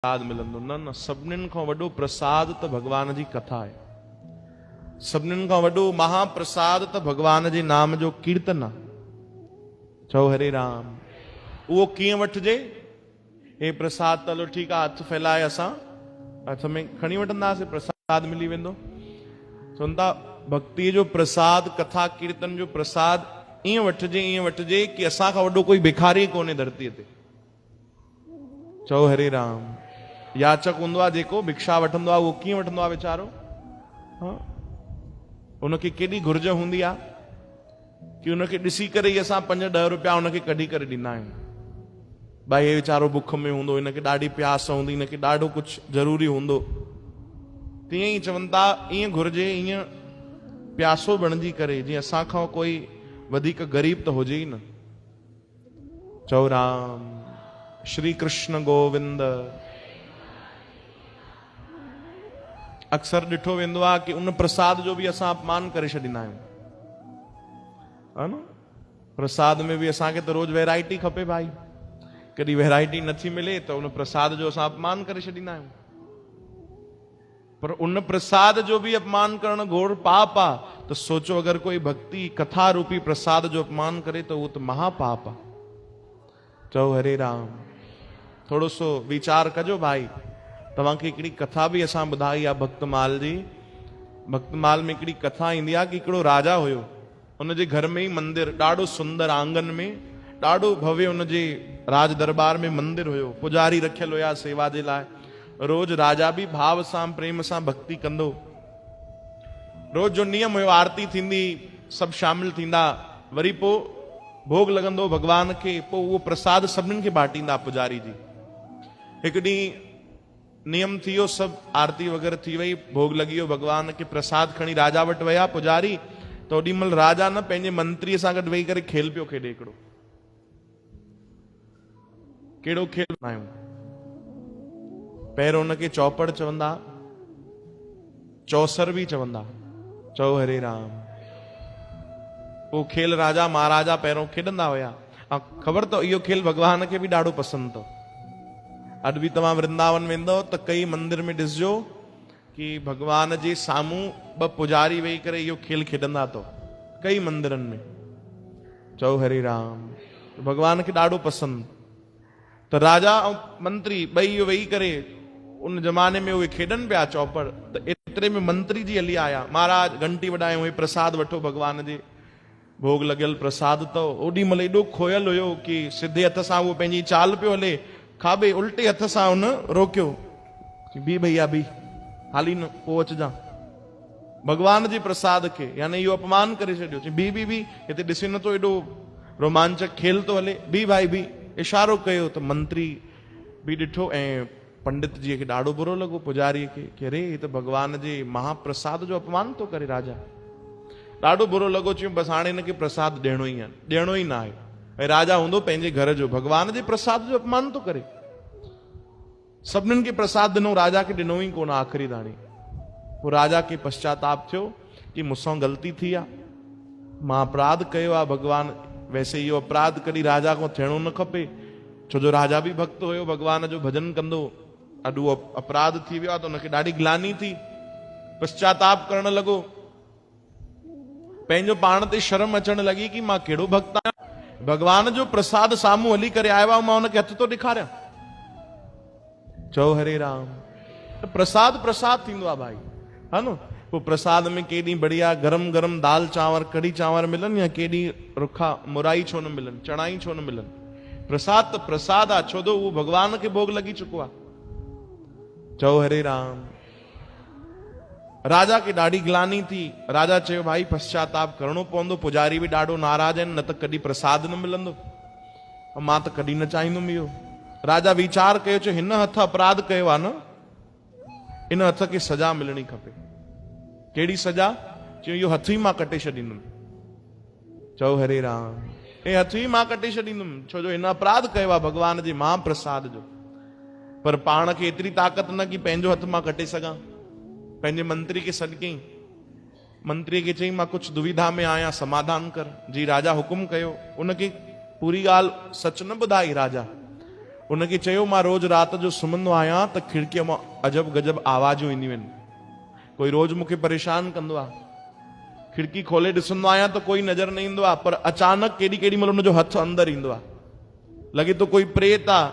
प्रसाद मिलंदो। न न, सभिनीनि खां वॾो प्रसाद त भगवान जी कथा आहे। सभिनीनि खां वॾो महाप्रसाद त भगवान जे नाम जो कीर्तन आहे। चओ हरे राम। उहो कीअं वठिजे? हे प्रसाद त हलो ठीकु आहे, हथ फैलाए असां हथ में खणी वठंदासीं, प्रसाद मिली वेंदो। चवनि था भक्ति जो प्रसाद, कथा कीर्तन जो प्रसाद ईअं वठिजे कि असां खां वॾो कोई भिखारी कोन्हे धरतीअ ते। चओ हरे राम। याचक हूंदो आहे जेको भिक्षा वठंदो आहे, उहो कीअं वठंदो आहे वीचारो? हाँ, उनखे केॾी घुर्ज हूंदी आहे कि उनखे ॾिसी करे ई असां 5-10 रुपया उनखे कढी करे ॾींदा आहियूं। भाई हे वीचारो बुख में हूंदो, हिनखे ॾाढी प्यास हूंदी, हिनखे ॾाढो कुझु ज़रूरी हूंदो। तीअं ई चवनि था ईअं घुर्जे, ईअं प्यासो बणिजी करे जीअं असां खां कोई वधीक गरीब त हुजे ई न। चओ राम। श्री कृष्ण गोविंद। अक्सर ॾिठो वेंदो आहे कि उन प्रसाद जो बि असां अपमान करे छॾींदा आहियूं, है न? प्रसाद में बि असांखे त रोज़ वैरायटी खपे भाई। कॾहिं वैरायटी नथी मिले त उन प्रसाद जो असां अपमान करे छॾींदा आहियूं। पर उन प्रसाद जो भी अपमान करण घोर पाप आहे। तो सोचो अगर कोई भक्ति कथा रूपी प्रसाद जो अपमान करे तो वो तो महापाप आहे। चओ हरे राम। थोड़ो सो विचार कजो भाई। तव्हांखे हिकिड़ी कथा भी असां ॿुधाई आहे भक्तमाल जी। भक्तमाल में हिकिड़ी कथा ईंदी आहे कि हिकिड़ो राजा हुयो, उनजे घर में ही मंदिर, ॾाढो सुंदर आंगन में ॾाढो भव्य उनजे राज दरबार में मंदिर हुयो। पुजारी रखियल हुया सेवा जे लाइ। रोज राजा भी भाव सां प्रेम सां भक्ति कंदो। रोज जो नियम हुयो, आरती थींदी, सब शामिल थींदा, वरी पो भोग लगंदो भगवान के, पो वो प्रसाद सभिनीनि खे बांटींदा पुजारी जी। हिकु ॾींहुं नियम थी वियो, सब आरती वग़ैरह थी वई, भोग लगी वियो, भगवान के प्रसाद खणी राजा वटि विया पुजारी। तो ओॾी महिल राजा न पंहिंजे मंत्रीअ सां गॾु वेही करे खेल पियो खेॾे हिकिड़ो। कहिड़ो खेल आहियूं? पहिरियों उनखे चौपड़ चवंदा, चौसर भी चवंदा। चओ हरे राम। वो खेल राजा महाराजा पहिरियों खेॾंदा हुया। ख़बर अथव इहो खेल भगवान खे भी ॾाढो पसंदि अथव। अॼु भी तव्हां वृंदावन वेंदव त कई मंदिर में ॾिसजो कि भगवान जे साम्हूं 2 पुजारी वेही करे इहो खेल खेॾंदा अथव, कई मंदिरनि में। चओ हरे राम। भगवान खे ॾाढो पसंदि। त राजा ऐं मंत्री ॿई इहो वेही करे उन जमाने में उहे खेॾनि पिया चौपड़। त एतिरे में मंत्री जी हली आया, महाराज घंटी वॾायूं, हे प्रसाद वठो, भगवान जे भोग लॻियल प्रसाद अथव। ओॾी महिल एॾो खोयल हुयो कि सिधे हथ सां उहो पंहिंजी चाल पियो हले, खाॿे उल्टे हथ सां उन रोकियो। बी भैया बी, हाली न, पोइ अचजां। भगवान जे प्रसाद खे यानी इहो अपमान करे छॾियो। बी हिते ॾिसे नथो एॾो रोमांचक खेल थो हले, बी भाई बी। इशारो कयो त मंत्री बि ॾिठो ऐं पंडित जी खे ॾाढो बुरो लॻो पुजारीअ खे कि अरे हे त भगवान जे महाप्रसाद जो अपमान थो करे राजा। ॾाढो बुरो लॻो। चयूं बसि हाणे हिनखे प्रसाद ॾियणो ई आहे, ॾियणो ई न आहे। ऐं राजा हूंदो पंहिंजे घर जो, भगवान जे प्रसाद जो अपमान थो करे। सभिनीनि खे प्रसाद ॾिनो, राजा खे ॾिनो ई कोन आख़िरी ताणी। पोइ राजा खे पश्चाताप थियो कि मूंसां ग़लती थी आहे, मां अपराध कयो आहे। भगवान वैसे इहो अपराध कॾहिं राजा खां थियणो न खपे, छो जो राजा भी भक्त हुयो, भगवान जो भजन कंदो। अॼु उहो अपराध थी वियो आहे त हुनखे ॾाढी ग्लानी थी, पश्चाताप करण लॻो। पंहिंजो पाण ते शर्म अचण लॻी कि मां कहिड़ो भक्त आहियां, भगवान जो प्रसाद साम्हूं हली करे आयो आहे, मां हुनखे हथ थो ॾेखारियां। चओ हरे राम। त प्रसाद प्रसाद थींदो आहे भाई, है न? पोइ प्रसाद में केॾी बढ़िया गरम गरम दाल चांवर, कढ़ी चांवर मिलनि, या केॾी रुखा मुराई छो न मिलनि, चणाई छो न मिलनि। प्रसाद त प्रसाद आहे, छो तो उहो भगवान खे भोग लॻी चुको आहे। चओ हरे राम। राजा खे ॾाढी ग्लानी थी। राजा चयो भाई पश्चाताप करणो पवंदो, पुजारी भी ॾाढो नाराज़ आहिनि, न त कॾहिं प्रसाद न मिलंदो, मां त कॾहिं न चाहींदुमि इहो। राजा वीचार कयो, चयो हिन हथ अपराध कयो आहे न, इन हथ खे सजा मिलणी खपे। कहिड़ी सजा? चयो इहो हथ ई मां कटे छॾींदुमि। चओ हरे राम। हे हथ ई मां कटे छॾींदुमि, छो जो हिन अपराध कयो आहे भगवान जे महाप्रसाद जो। पर पाण खे एतिरी ताक़त न कि पंहिंजो हथ मां कटे सघां। पंहिंजे मंत्री खे सॾु कयईं, मंत्री खे चयईं मां कुझु दुविधा में आहियां, समाधान कर। जी राजा हुकुम कयो। उनखे पूरी ॻाल्हि सच न ॿुधाई राजा, उनखे चयो मां रोज रात जो सुम्हंदो आहियां त खिड़कीअ मां अजब गजब आवाजूं ईंदियूं आहिनि, कोई रोज मूंखे परेशान कंदो आहे। खिड़की खोले ॾिसंदो आहियां त कोई नज़र न ईंदो आहे, पर अचानक केॾी महिल हुनजो हथु अंदरि ईंदो आहे, लॻे थो कोई प्रेत आहे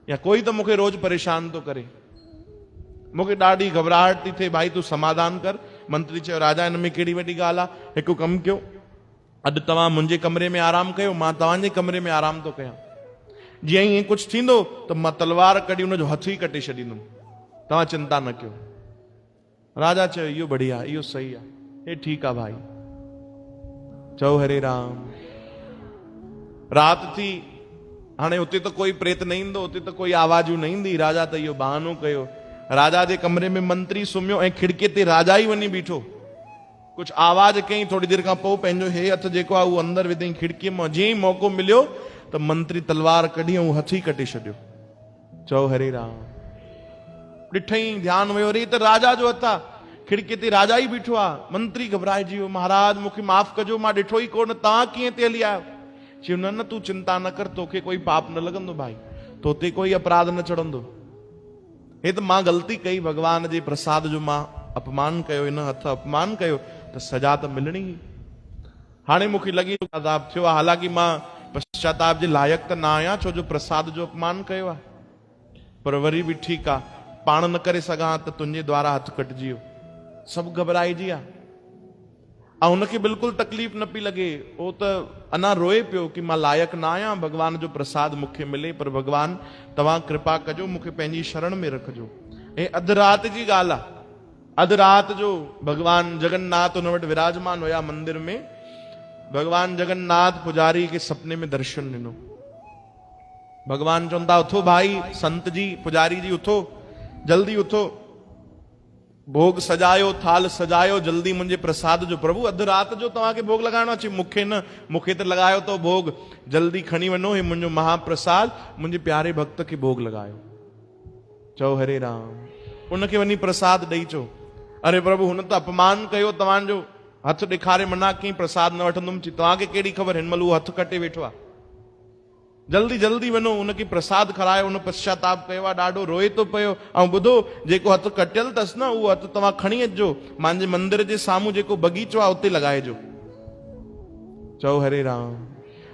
या कोई त मूंखे रोज परेशान थो करे। मूंखे ॾाढी घबराहट थी थिए, भाई तूं समाधान कर। मंत्री चयो राजा हिन में कहिड़ी वॾी ॻाल्हि आहे, हिकु कमु कयो, अॼु तव्हां मुंहिंजे कमरे में आराम कयो, मां तव्हांजे कमरे में आराम थो कयां। जीअं ई कुझु थींदो त मां तलवार कढी हुनजो हथु ई कटे छॾींदुमि, तव्हां चिंता न कयो। राजा चयो इहो बढ़िया, इहो सही आहे, हे ठीकु आहे भाई। चओ हरे राम। राति थी, हाणे उते त कोई प्रेत न ईंदो, उते त कोई आवाजूं न ईंदी। राजा त इहो बहानो कयो। राजा जे कमरे में मंत्री सुम्हियो ऐं खिड़कीअ ते राजा ई वञी बीठो। कुझु आवाज कयईं, थोरी देरि खां पोइ पंहिंजो हे हथु जेको आहे उहो अंदरि विधईं खिड़कीअ मां। जीअं ई मौक़ो मिलियो त मंत्री तलवार कढी ऐं हथु ई कटे छॾियो। चओ हरे राम। ॾिठईं, ध्यानु वियो, अरे त राजा जो हथु आहे, खिड़कीअ ते राजा ई बीठो आहे। मंत्री घबराइजी वियो, महाराज मूंखे माफ़ कजो, मां ॾिठो ई कोन, तव्हां कीअं ते हली आयो? चयो न न, तूं चिंता न कर, तोखे कोई पाप न लॻंदो भाई, तोते कोई अपराध न चढ़ंदो। हे त मां ग़लती कई, भॻवान जे प्रसाद जो मां अपमान कयो, हिन हथु अपमान कयो, त सजा त मिलणी। हाणे मूंखे लॻी अदाब थियो आहे, हालांकि मां पश्चाताप जे लाइक़ु त न आहियां, छो जो प्रसाद जो अपमान कयो आहे, पर वरी बि ठीकु आहे, पाण न करे सघां त तुंहिंजे द्वारा हथु कटिजी वियो। सभु घबराइजी विया ऐं हुनखे बिल्कुलु तकलीफ़ न पई लॻे। उहो त अञा रोए पियो कि मां लाइक़ु न आहियां, भॻवान जो प्रसाद मूंखे मिले, पर भॻवान तव्हां कृपा कजो, मूंखे पंहिंजी शरण में रखिजो। ऐं अधु राति जी ॻाल्हि आहे, अधु राति जो भॻवान जगन्नाथ हुन वटि विराजमान हुया मंदिर में। भॻवान जगन्नाथ पुजारी खे सपने में दर्शन ॾिनो। भॻवान चवनि था उथो भाई, संत जी, पुजारी जी उथो, जल्दी उथो, भोग सजायो, थाल सजायो, जल्दी मुंहिंजे प्रसाद जो। प्रभु अधु राति जो तव्हांखे भोग लॻाइणो आहे? मूंखे न, मूंखे त लॻायो तो भोग, जल्दी खणी वञो, हे मुंहिंजो महाप्रसाद, मुंहिंजे प्यारे भक्त खे भोग लॻायो। चओ हरे राम। उनखे वञी प्रसाद ॾेई चो, अरे प्रभु हुन त अपमान कयो तव्हांजो, हथु ॾेखारे मना कई, प्रसाद न वठंदुमि। चई तव्हांखे कहिड़ी ख़बर, हिन महिल उहो हथु कटे वेठो आहे, जल्दी जल्दी वञो उनखे प्रसाद खारायो। उन पश्चाताप कयो आहे, ॾाढो रोए थो पियो। ऐं ॿुधो, जेको हथु कटियल अथसि न, उहो हथु तव्हां खणी अचिजो, मुंहिंजे मंदिर जे साम्हूं जेको बगीचो आहे उते लॻाइजो। चओ हरे राम।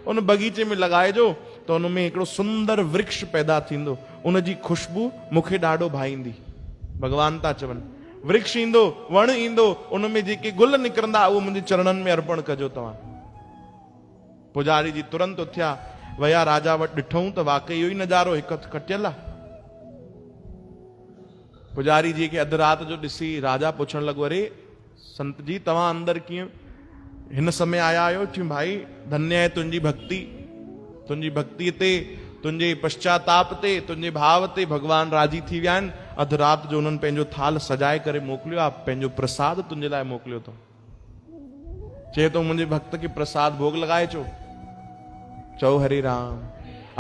उन बगीचे में लॻाइजो त उन में हिकिड़ो सुंदर वृक्ष पैदा थींदो, उनजी खुशबू मूंखे ॾाढो भाईंदी। भॻवान था चवनि, वृक्ष ईंदो, वण ईंदो, उन में जेके गुल निकिरंदा उहो मुंहिंजे चरणनि में अर्पण कजो तव्हां। पुजारी जी तुरंत उथिया, वया राजा वटि, ॾिठऊं त वाकई इहो ई नज़ारो, हिकु हथु कटियल आहे। पुजारी जी खे अधु राति जो ॾिसी राजा पुछण लॻो, अरे संत जी तव्हां अंदरि कीअं हिन समय आया आहियो? चयूं भाई धन्य आहे तुंहिंजी भक्ति, तुंहिंजी भक्तीअ ते, तुंहिंजे पश्चाताप ते, तुंहिंजे भाव ते भॻवान राजी थी विया आहिनि। अधु राति जो उन्हनि पंहिंजो थाल सजाए करे मोकिलियो आहे, पंहिंजो प्रसाद तुंहिंजे लाइ मोकिलियो अथऊं। चए थो मुंहिंजे भक्त खे प्रसाद भोग लॻाए चो। चओ हरे राम।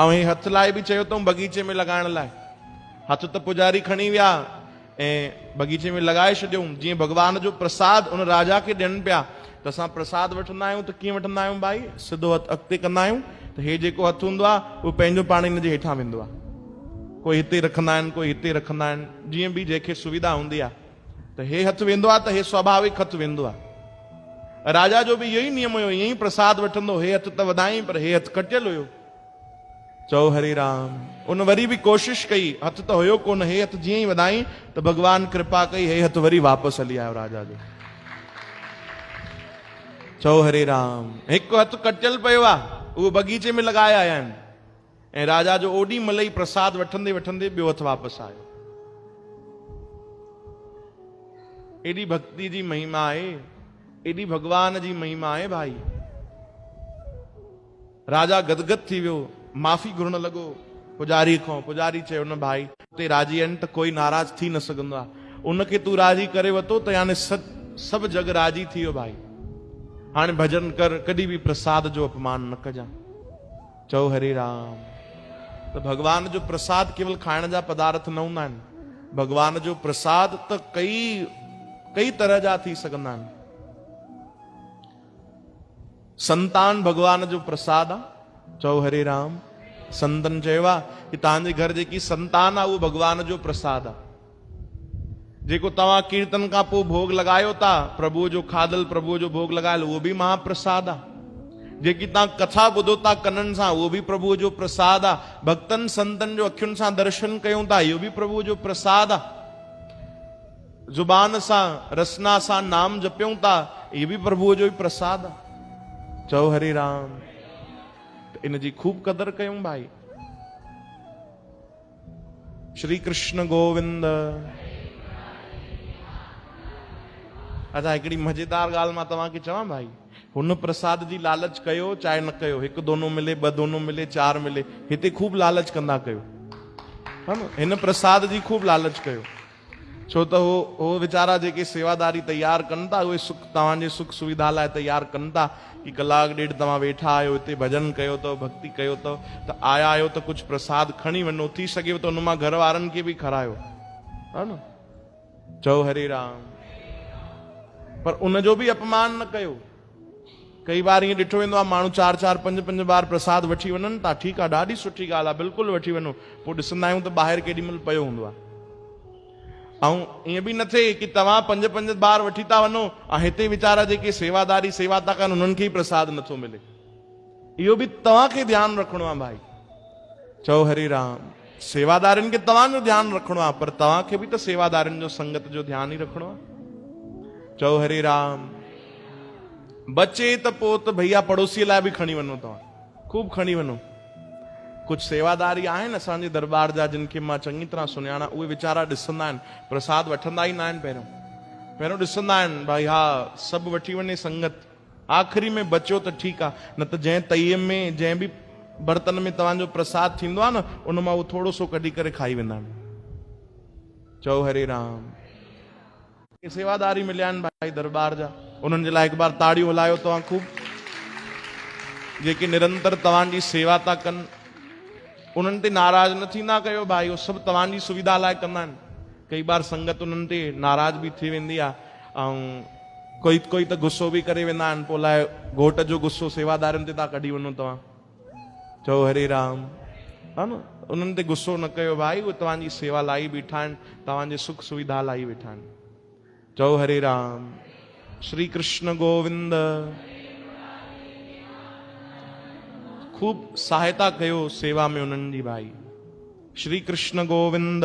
ऐं हे हथु लाइ बि चयो अथऊं बगीचे में लॻाइण लाइ। हथु त पुजारी खणी विया ऐं बगीचे में लॻाए छॾियऊं। जीअं भॻवान जो प्रसाद उन राजा खे ॾियनि पिया, त असां प्रसाद वठंदा आहियूं त कीअं वठंदा आहियूं भाई? सिधो हथु अॻिते कंदा आहियूं, त हे जेको हथु हूंदो आहे उहो पंहिंजो पाण हिन जे हेठां वेंदो आहे। कोई हिते रखंदा आहिनि, कोई हिते रखंदा आहिनि, जीअं बि जंहिंखे सुविधा हूंदी आहे। त हे हथु वेंदो आहे त हे स्वाभाविक हथु वेंदो आहे। राजा जो बि इहो ई नियम हुयो, ईअं ई प्रसाद वठंदो, हे हथु त वधाई, पर हे हथु कटियल हुयो। चओ हरे राम। उन वरी बि कोशिश कई, हथु त हुयो कोन, हे हथु जीअं ई वधाई त भॻवान कृपा कई, हे हथु वरी वापसि हली आयो राजा जो। चओ हरे राम। हिकु हथु कटियल पियो आहे, उहो बगीचे में लॻाए आया आहिनि, ऐं राजा जो ओॾी महिल ई प्रसाद वठंदे वठंदे ॿियो हथु वापसि आयो। एॾी भक्ति जी महिमा आहे, एॾी भॻवान जी महिमा आहे भाई। राजा गदगद थी वियो, माफ़ी घुरण लॻो पुजारी खां। पुजारी चयो न भाई, ते राजी आहिनि त कोई नाराज़ थी न सघंदो आहे, उनखे तूं राजी करे वरितो त यानी सभु जग राजी थी वियो भाई। हाणे भजन कर, कॾहिं बि प्रसाद जो अपमान न कजां। चओ हरे राम। त भॻवान जो प्रसाद केवल खाइण जा पदार्थ न हूंदा आहिनि, भॻवान जो प्रसाद त कई तरह जा थी सघंदा आहिनि। संतान भॻवान जो प्रसाद आहे। चओ हरे राम। संतन चयो आहे कि तव्हांजे घर जेकी संतान आहे उहो भॻवान जो प्रसाद आहे। जेको तव्हां कीर्तन खां पोइ भोग लॻायो था, प्रभुअ जो खाधल प्रभुअ जो भोग लॻायल, उहो बि महाप्रसाद आहे। जेकी तव्हां कथा ॿुधो था कननि सां, उहो बि प्रभुअ जो प्रसाद आहे। भक्तनि संतनि जो अखियुनि सां दर्शन कयूं था, इहो बि प्रभुअ जो प्रसाद आहे। जुबान सां रसना सां नाम जपियूं था, इहो बि प्रभुअ जो ई प्रसाद आहे। चओ हरे राम। इन जी खूब कदर कयूं भाई। श्री कृष्ण गोविंद। अच्छा, हिकिड़ी मज़ेदार ॻाल्हि मां तव्हांखे चवां भाई, हुन प्रसाद जी लालच कयो चाहे न कयो, हिकु दोनो मिले, ॿ दोनो मिले, 4 मिले, हिते खूब लालच कंदा कयो, हा न। हिन प्रसाद जी खूब लालच कयो, छो त हो वीचारा जेके सेवादारी तैयार कनि था, उहे सुख तव्हांजे सुख सुविधा लाइ तैयार कनि था कि कलाक ॾेढ तव्हां वेठा आहियो, हिते भजन कयो अथव, भक्ति कयो अथव, त आया आहियो त कुझु प्रसाद खणी वञो, थी सघेव त हुन मां घर वारनि खे बि खारायो, हा न। चओ हरे राम। पर उनजो बि अपमान न कयो। कई बार ईअं ॾिठो वेंदो आहे, माण्हू 4-4, 5-5 बार प्रसाद वठी वञनि था, ठीकु आहे, ॾाढी सुठी ॻाल्हि आहे, बिल्कुलु वठी वञो। पोइ ॾिसंदा आहियूं त ॿाहिरि केॾीमहिल पियो हूंदो आहे। ऐं ईअं बि न थिए कि तव्हां 5-5 बार वठी था वञो ऐं हिते वीचारा जेके सेवादारी सेवा था कनि उन्हनि खे ई प्रसाद नथो मिले। इहो बि तव्हांखे ध्यानु रखिणो आहे भाई। चओ हरे राम। सेवादारनि खे तव्हांजो ध्यानु रखिणो आहे, पर तव्हांखे बि त सेवादारनि जो संगत जो ध्यानु ई रखिणो आहे। चओ हरे राम। बचे त पोइ त भैया पड़ोसीअ लाइ बि खणी वञो, तव्हां खूब खणी वञो। कुछ सेवादारी आहिनि असांजे दरबार जा, जिन खे मां चङी तरह सुञाणा, उहे वीचारा ॾिसंदा आहिनि, प्रसाद वठंदा ई न आहिनि। पहिरियों ॾिसंदा आहिनि भाई, हा सभु वठी वञे संगत, आख़िरी में बचियो त ठीकु आहे, न त जंहिं तईअ में जंहिं बि बर्तन में तव्हांजो प्रसाद थींदो आहे न, उन मां उहो थोरो सो कढी करे खाई वेंदा आहिनि। चओ हरे राम। सेवादारी मिलिया आहिनि भाई दरबार जा, उन्हनि जे लाइ हिकु बार ताड़ियूं हलायो तव्हां खूब। जेके निरंतर तव्हांजी सेवा था कनि, उन्हनि ते नाराज़ न थींदा कयो भाई, उहो सभु तव्हांजी सुविधा लाइ कंदा आहिनि। कई बार संगत उन्हनि ते नाराज़ बि थी वेंदी आहे, ऐं कोई त गुस्सो बि करे वेंदा आहिनि, पोइ लाइ घोट जो गुस्सो सेवादारनि ते था कढी वञो तव्हां। चओ हरे राम, हा न। उन्हनि ते गुस्सो न कयो भाई, उहे तव्हांजी सेवा लाइ बीठा आहिनि, तव्हांजे सुख सुविधा लाइ वेठा आहिनि। चओ हरे राम। श्री कृष्ण गोविंद। खूब सहायता कयो सेवा में उन्हनि जी भाई। श्री कृष्ण गोविंद।